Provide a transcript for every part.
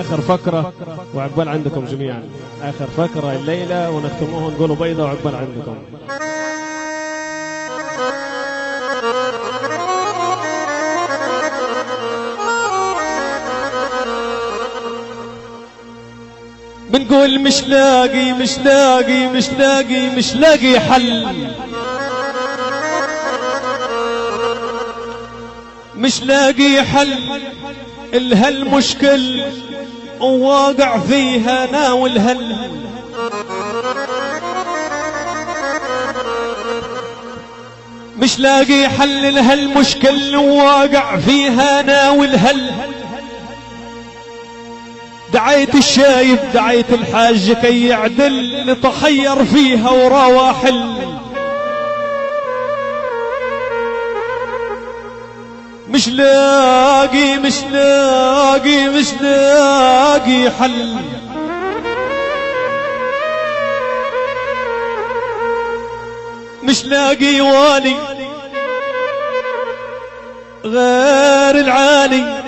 آخر فقرة وعقبال عندكم جميعا. آخر فقرة الليلة ونختموها نقولوا بيضة وعقبال عندكم. بنقول مش لاقي مش لاقي مش لاقي مش لاقي حل، مش لاقي حل الهالمشكل وواقع فيها انا والهل. مش لاقي حل لهالمشكل وواقع فيها انا والهل. دعيت الشايب دعيت الحاج كي يعدل، تخير فيها وراوى حل. مش لاقي مش لاقي مش لاقي حل، مش لاقي والي غير العالي،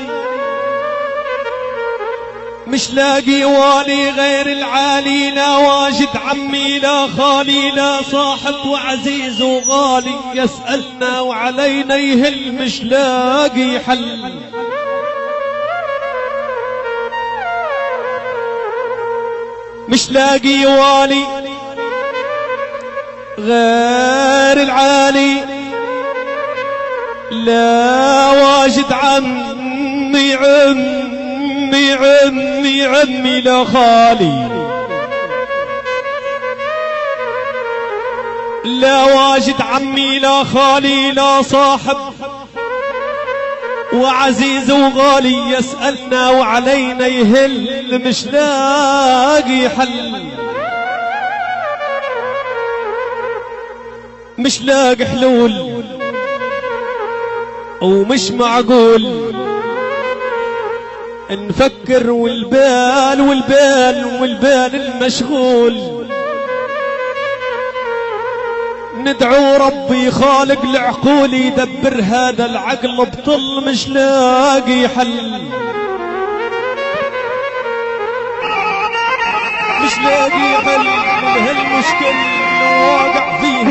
مش لاقي والي غير العالي. لا واجد عمي لا خالي لا صاحب وعزيز وغالي، يسألنا وعلينا يهل مش لاقي حل. مش لاقي والي غير العالي، لا واجد عمي عمي عمي عمي لا خالي، لا واجد عمي لا خالي لا صاحب وعزيز وغالي، يسألنا وعلينا يهل مش لاقي حل. مش لاقي حلول ومش معقول نفكر والبال والبال والبال المشغول. ندعو ربي خالق العقول يدبر هذا العقل بطل مش لاقي حل. مش لاقي حل لهالمشكلة واقع فيها.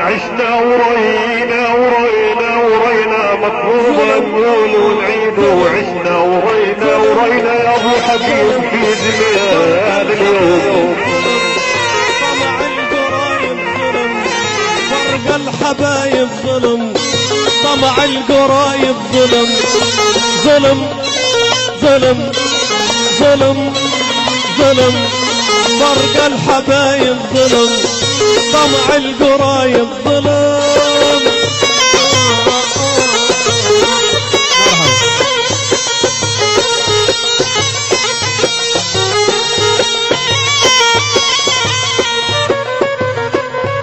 عشنا ورينا ورينا ورينا مطلوب نقول ونعيد، وعشنا ورينا ورينا يا ابو حبيب في زمان اليوم. طمع القرايب ظلم فرق الحبايب ظلم، طمع القرايب ظلم ظلم ظلم ظلم ظلم، فرق الحبايب ظلم، طمع القرايب ظلم.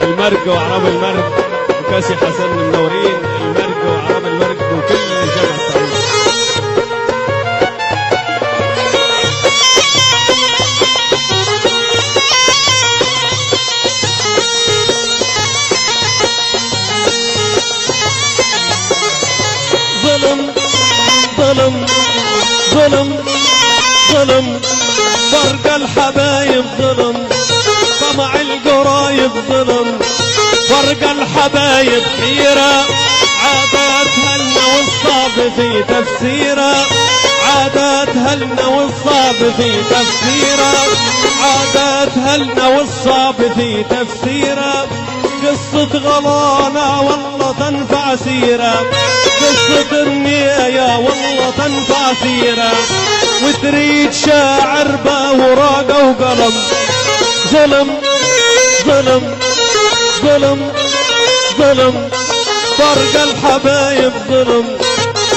المرق وعرب المرق وكاسي حسن منورين، المرق وعرب المرق وكل جمع الصعيد. ظلم ظلم ظلم ظلم، فرق الحبايب ظلم، طمع القرايب ظلم، فرق الحبايب حيرة. عادات هلنا والصعب في تفسيره، عادات هلنا والصعب في تفسيره، عادات هلنا والصعب في تفسيره. قصة غلانة والله تنفع سيرة، قصة النية والله تنفع سيرة، وتريد شاعر باوراقه وقلم. ظلم ظلم ظلم ظلم، فرق الحبايب ظلم،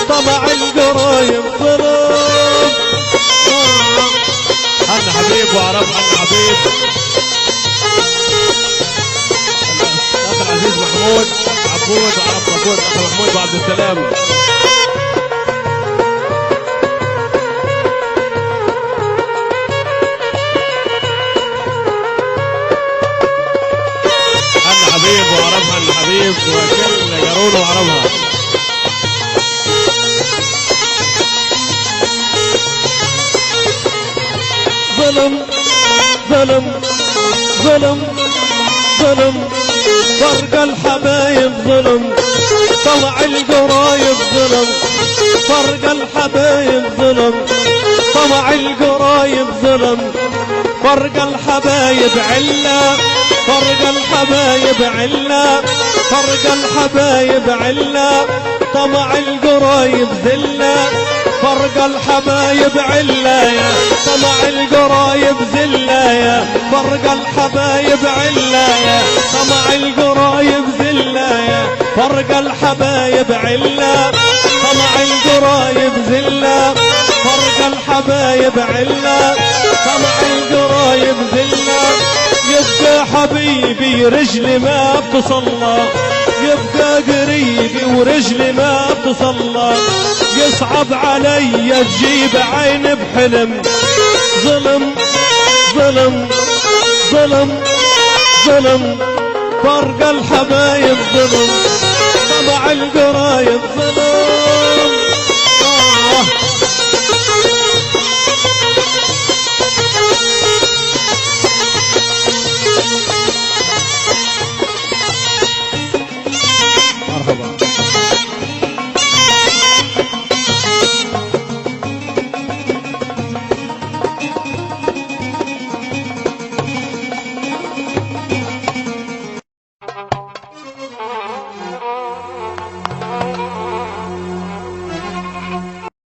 طمع القرايب ظلم. حنا حبيب وعرب حنا حبيب اخ العزيز محمود عبود وعرب مكود اخ محمود وعبد السلام. حنا حبيب وعرب حنا حبيب وكل قارون وعربها. ظلم ظلم ظلم فرق الحبايب ظلم طلع القرايب ظلم فرق الحبايب ظلم طلع القرايب ظلم فرق الحبايب علا فرق الحبايب علا فرق الحبايب علا طمع القرايب ذلا فرق الحبايب علا يا طمع القرايب ذلا يا فرق الحبايب علا يا طمع القرايب ذلا يا فرق الحبايب علا طمع القرايب ذلا فرق الحبايب علا طمع القرايب ذلا يبقى حبيبي رجلي ما بتصلى يبقى قريبي ورجلي ما بتصلى يصعب علي تجيب عين بحلم ظلم ظلم ظلم ظلم فرق الحبايب ظلم طمع القرايب ظلم